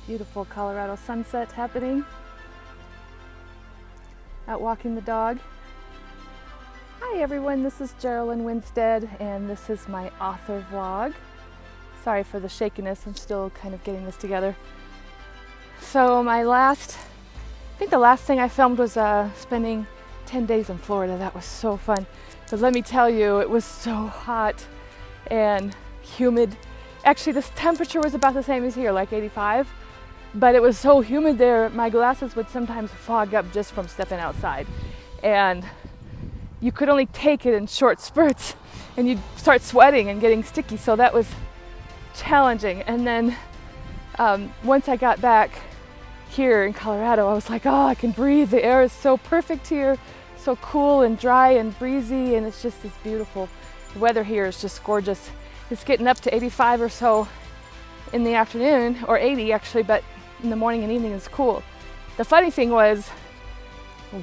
Beautiful Colorado sunset happening. Out walking the dog. Hi everyone, this is Geraldine Winstead and this is my author vlog. Sorry for the shakiness, I'm still kind of getting this together. So I think the last thing I filmed was spending 10 days in Florida. That was so fun. But let me tell you, it was so hot and humid. Actually, this temperature was about the same as here, like 85. But it was so humid there, my glasses would sometimes fog up just from stepping outside. And you could only take it in short spurts and you'd start sweating and getting sticky. So that was challenging. And then once I got back here in Colorado, I was like, oh, I can breathe. The air is so perfect here, so cool and dry and breezy, and it's just this beautiful. The weather here is just gorgeous. It's getting up to 85 or so in the afternoon, or 80 actually, but in the morning and evening it's cool. The funny thing was,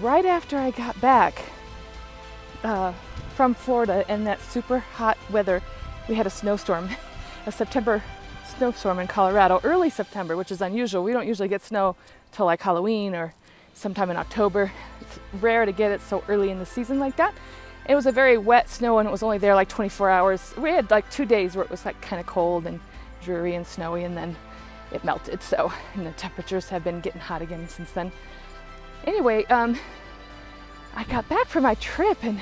right after I got back from Florida and that super hot weather, we had a snowstorm, a September snowstorm in Colorado, early September, which is unusual. We don't usually get snow till like Halloween or sometime in October. It's rare to get it so early in the season like that. It was a very wet snow and it was only there like 24 hours. We had like 2 days where it was like kind of cold and dreary and snowy, and then it melted. So, and the temperatures have been getting hot again since then. Anyway, I got back from my trip and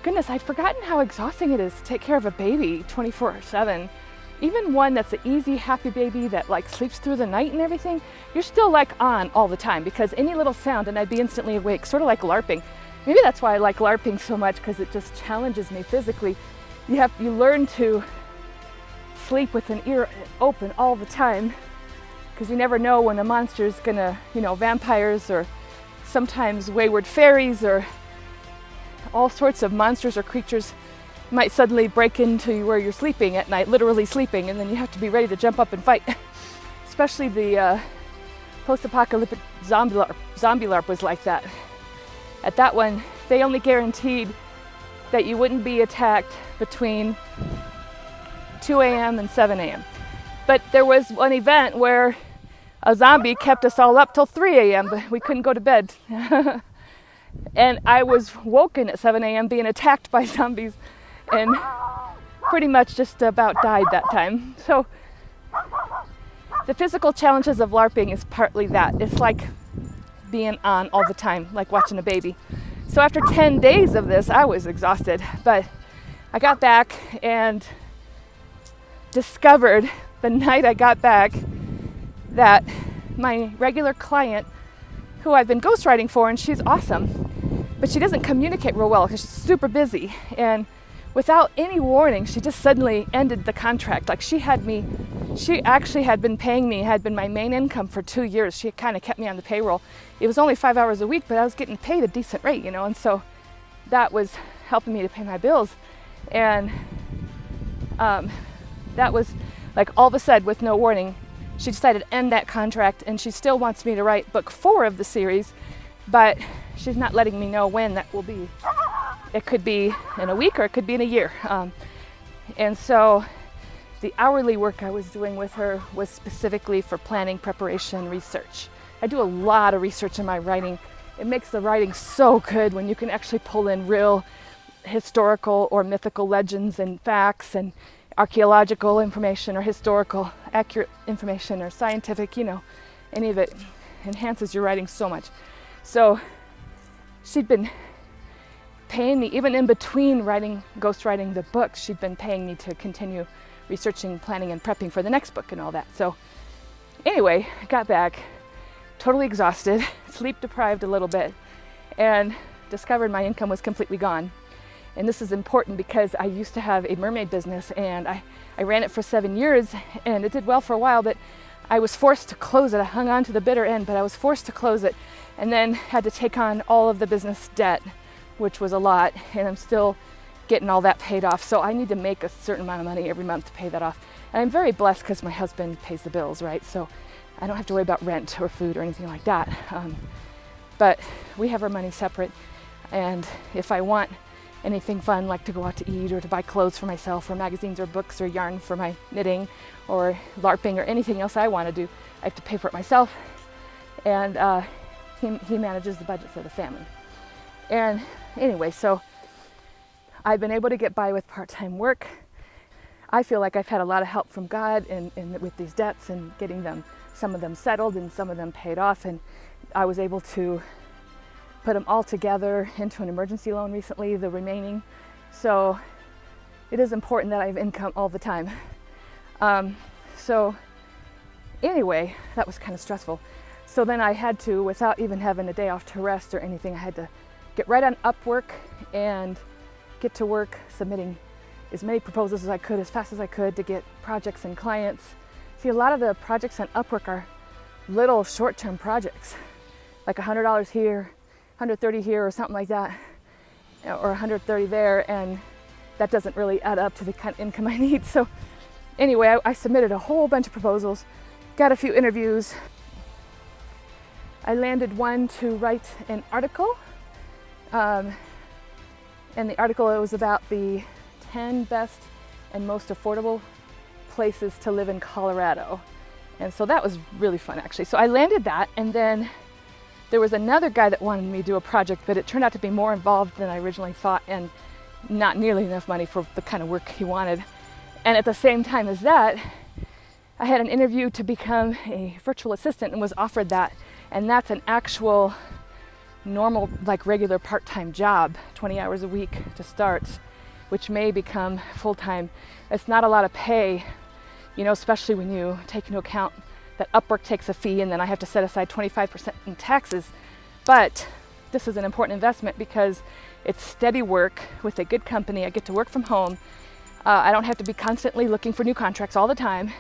goodness, I'd forgotten how exhausting it is to take care of a baby 24/7. Even one that's an easy, happy baby that like sleeps through the night and everything, you're still like on all the time because any little sound and I'd be instantly awake, sort of like LARPing. Maybe that's why I like LARPing so much, because it just challenges me physically. You learn to sleep with an ear open all the time because you never know when a monster is gonna, vampires or sometimes wayward fairies or all sorts of monsters or creatures might suddenly break into where you're sleeping at night, literally sleeping, and then you have to be ready to jump up and fight. Especially the post-apocalyptic zombie LARP was like that. At that one, they only guaranteed that you wouldn't be attacked between 2 a.m. and 7 a.m. But there was one event where a zombie kept us all up till 3 a.m., but we couldn't go to bed. And I was woken at 7 a.m. being attacked by zombies and pretty much just about died that time. So the physical challenges of LARPing is partly that. It's like being on all the time, like watching a baby. So after 10 days of this, I was exhausted, but I got back and discovered the night I got back that my regular client, who I've been ghostwriting for, and she's awesome, but she doesn't communicate real well because she's super busy, and without any warning, she just suddenly ended the contract. Like she actually had been paying me, had been my main income for 2 years. She kind of kept me on the payroll. It was only 5 hours a week, but I was getting paid a decent rate, and so that was helping me to pay my bills. And that was like all of a sudden, with no warning, she decided to end that contract, and she still wants me to write book 4 of the series, but she's not letting me know when that will be. It could be in a week or it could be in a year. And so the hourly work I was doing with her was specifically for planning, preparation, research. I do a lot of research in my writing. It makes the writing so good when you can actually pull in real historical or mythical legends and facts and archaeological information or historical accurate information or scientific, any of it enhances your writing so much. So she'd been paying me, even in between ghostwriting the book, she'd been paying me to continue researching, planning, and prepping for the next book and all that. So anyway, I got back totally exhausted, sleep deprived a little bit, and discovered my income was completely gone. And this is important because I used to have a mermaid business, and I ran it for 7 years, and it did well for a while, but I was forced to close it. I hung on to the bitter end, but I was forced to close it, and then had to take on all of the business debt, which was a lot, and I'm still getting all that paid off. So I need to make a certain amount of money every month to pay that off. And I'm very blessed because my husband pays the bills, right? So I don't have to worry about rent or food or anything like that. But we have our money separate, and if I want anything fun like to go out to eat or to buy clothes for myself or magazines or books or yarn for my knitting or LARPing or anything else I want to do, I have to pay for it myself. And he manages the budget for the family. And anyway, so I've been able to get by with part-time work. I feel like I've had a lot of help from God in with these debts and getting them, some of them settled and some of them paid off. And I was able to put them all together into an emergency loan recently, the remaining. So it is important that I have income all the time. So anyway, that was kind of stressful. So then I had to, without even having a day off to rest or anything, I had to get right on Upwork and get to work submitting as many proposals as I could, as fast as I could, to get projects and clients. See, a lot of the projects on Upwork are little short-term projects, like $100 here, $130 here or something like that, or $130 there, and that doesn't really add up to the kind of income I need. So anyway, I submitted a whole bunch of proposals, got a few interviews. I landed one to write an article, and the article was about the 10 best and most affordable places to live in Colorado. And so that was really fun, actually. So I landed that, and then there was another guy that wanted me to do a project, but it turned out to be more involved than I originally thought and not nearly enough money for the kind of work he wanted. And at the same time as that, I had an interview to become a virtual assistant and was offered that. And that's an actual normal, like regular part-time job, 20 hours a week to start, which may become full-time. It's not a lot of pay, you know, especially when you take into account that Upwork takes a fee and then I have to set aside 25% in taxes. But this is an important investment because it's steady work with a good company. I get to work from home. I don't have to be constantly looking for new contracts all the time.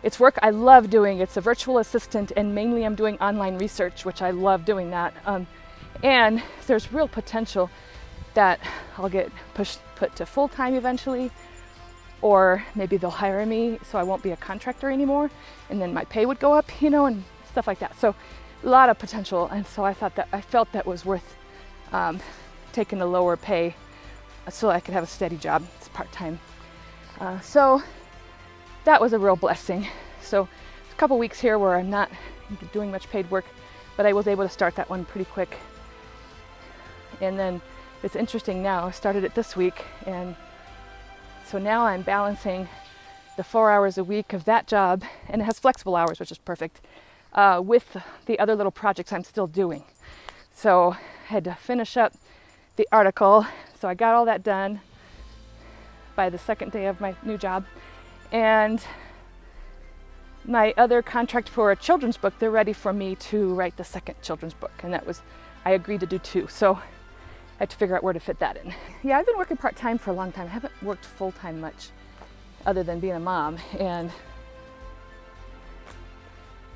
It's work I love doing. It's a virtual assistant, and mainly I'm doing online research, which I love doing that. And there's real potential that I'll get put to full-time eventually, or maybe they'll hire me so I won't be a contractor anymore, and then my pay would go up, you know, and stuff like that. So a lot of potential, and so I felt that was worth taking the lower pay so I could have a steady job. It's part-time. So that was a real blessing. So a couple weeks here where I'm not doing much paid work, but I was able to start that one pretty quick. And then it's interesting now, I started it this week, and so now I'm balancing the 4 hours a week of that job, and it has flexible hours, which is perfect, with the other little projects I'm still doing. So I had to finish up the article, so I got all that done by the second day of my new job. And my other contract for a children's book, they're ready for me to write the second children's book, and I agreed to do 2. So I had to figure out where to fit that in. Yeah, I've been working part-time for a long time. I haven't worked full-time much other than being a mom, and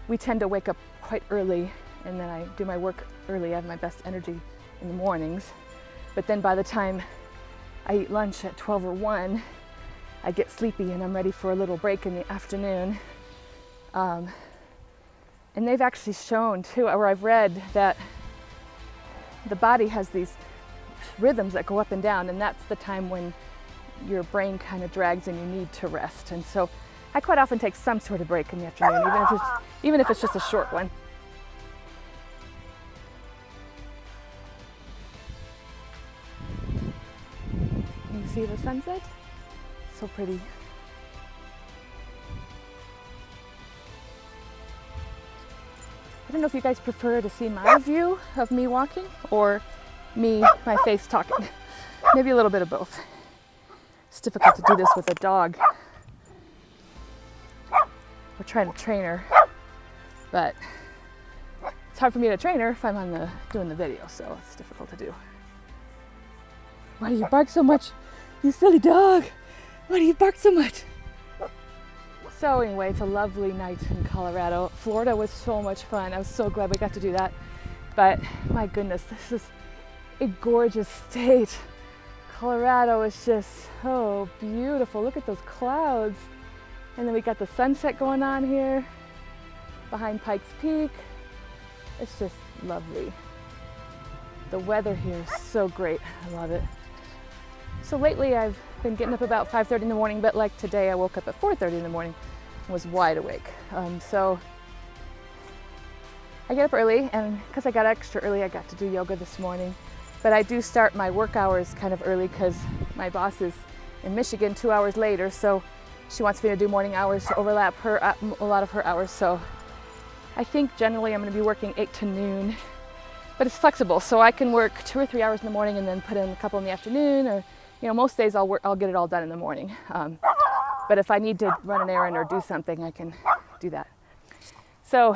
we tend to wake up quite early, and then I do my work early. I have my best energy in the mornings, but then by the time I eat lunch at 12 or 1, I get sleepy and I'm ready for a little break in the afternoon. And they've actually shown too, or I've read that the body has these rhythms that go up and down, and that's the time when your brain kind of drags and you need to rest. And so I quite often take some sort of break in the afternoon, even if it's just a short one. You see the sunset? So pretty. I don't know if you guys prefer to see my view of me walking or my face talking. Maybe a little bit of both. It's difficult to do this with a dog. We're trying to train her, but it's hard for me to train her if I'm doing the video, so it's difficult to do. Why do you bark so much? You silly dog! Why do you bark so much? So anyway, it's a lovely night in Colorado. Florida was so much fun. I was so glad we got to do that. But my goodness, this is a gorgeous state. Colorado is just so beautiful. Look at those clouds. And then we got the sunset going on here behind Pikes Peak. It's just lovely. The weather here is so great. I love it. So lately I've been getting up about 5:30 in the morning, but like today I woke up at 4:30 in the morning and was wide awake. So I get up early, and because I got extra early, I got to do yoga this morning. But I do start my work hours kind of early because my boss is in Michigan 2 hours later, so she wants me to do morning hours to overlap a lot of her hours. So I think generally I'm going to be working 8 to noon, but it's flexible, so I can work 2 or 3 hours in the morning and then put in a couple in the afternoon, or most days I'll get it all done in the morning. But if I need to run an errand or do something, I can do that. So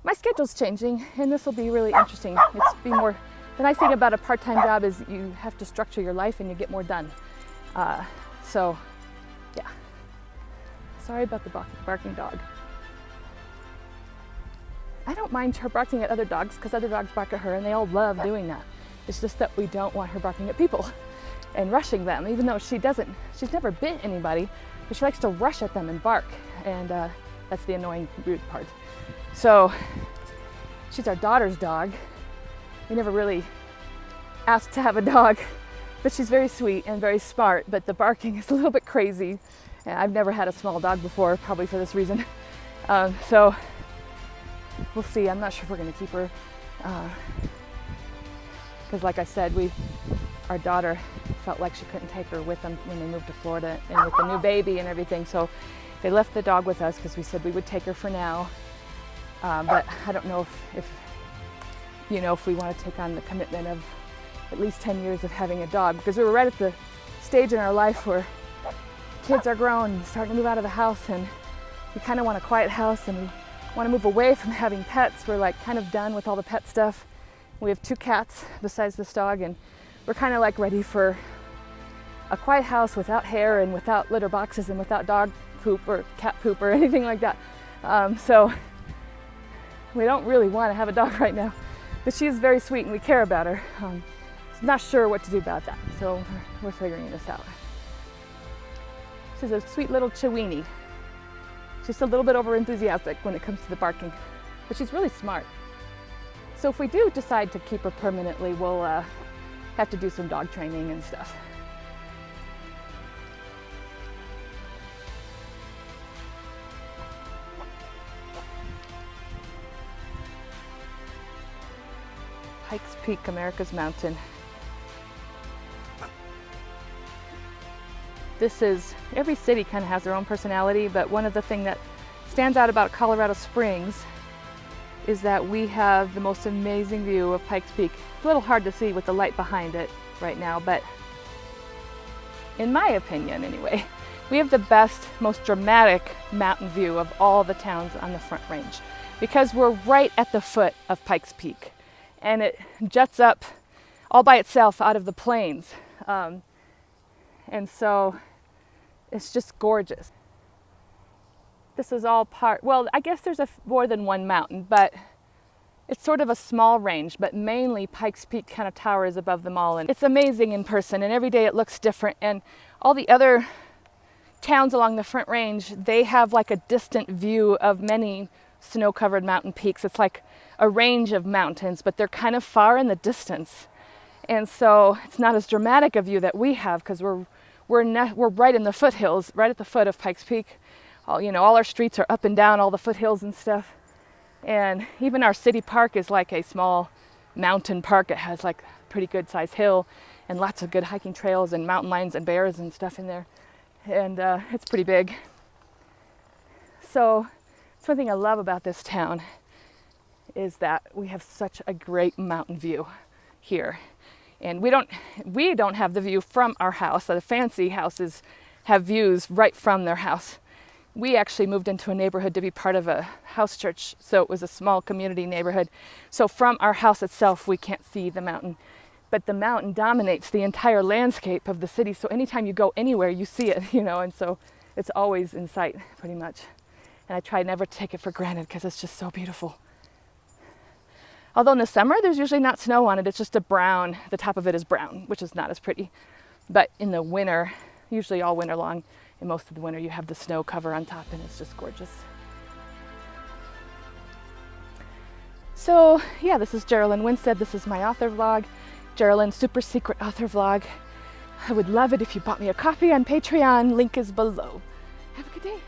my schedule's changing, and this will be really interesting. The nice thing about a part-time job is you have to structure your life and you get more done. So yeah, sorry about the barking dog. I don't mind her barking at other dogs because other dogs bark at her, and they all love doing that. It's just that we don't want her barking at people and rushing them, even though she's never bit anybody, but she likes to rush at them and bark, and that's the annoying, rude part. So she's our daughter's dog. We never really asked to have a dog, but she's very sweet and very smart, but the barking is a little bit crazy, and I've never had a small dog before, probably for this reason. So we'll see. I'm not sure if we're going to keep her, because like I said, our daughter felt like she couldn't take her with them when they moved to Florida, and with the new baby and everything, so they left the dog with us because we said we would take her for now. But I don't know if we want to take on the commitment of at least 10 years of having a dog, because we were right at the stage in our life where kids are grown and starting to move out of the house, and we kind of want a quiet house, and we want to move away from having pets. We're like kind of done with all the pet stuff. We have 2 cats besides this dog, and we're kind of like ready for a quiet house without hair and without litter boxes and without dog poop or cat poop or anything like that. So we don't really want to have a dog right now, but she's very sweet and we care about her. Not sure what to do about that, so we're figuring this out. She's a sweet little Chiweenie. She's a little bit over enthusiastic when it comes to the barking, but she's really smart. So if we do decide to keep her permanently, we'll have to do some dog training and stuff. Pikes Peak, America's mountain. Every city kind of has their own personality, but one of the things that stands out about Colorado Springs is that we have the most amazing view of Pikes Peak. It's a little hard to see with the light behind it right now, but in my opinion anyway, we have the best, most dramatic mountain view of all the towns on the Front Range, because we're right at the foot of Pikes Peak, and it juts up all by itself out of the plains. And so it's just gorgeous. This is all I guess there's more than one mountain, but it's sort of a small range, but mainly Pikes Peak kind of towers above them all. And it's amazing in person, and every day it looks different. And all the other towns along the Front Range, they have like a distant view of many snow-covered mountain peaks. It's like a range of mountains, but they're kind of far in the distance. And so it's not as dramatic a view that we have, because we're right in the foothills, right at the foot of Pikes Peak. All our streets are up and down all the foothills and stuff. And even our city park is like a small mountain park. It has like a pretty good sized hill and lots of good hiking trails and mountain lions and bears and stuff in there. And it's pretty big. So it's one thing I love about this town is that we have such a great mountain view here. And we don't have the view from our house. The fancy houses have views right from their house. We actually moved into a neighborhood to be part of a house church, so it was a small community neighborhood. So from our house itself, we can't see the mountain. But the mountain dominates the entire landscape of the city, so anytime you go anywhere, you see it, and so it's always in sight, pretty much. And I try never to take it for granted because it's just so beautiful. Although in the summer, there's usually not snow on it. It's just a brown, the top of it is brown, which is not as pretty. But in the winter, usually all winter long, in most of the winter, you have the snow cover on top, and it's just gorgeous. So yeah, this is Geraldine Winstead. This is my author vlog, Geraldine's super secret author vlog. I would love it if you bought me a coffee on Patreon. Link is below. Have a good day.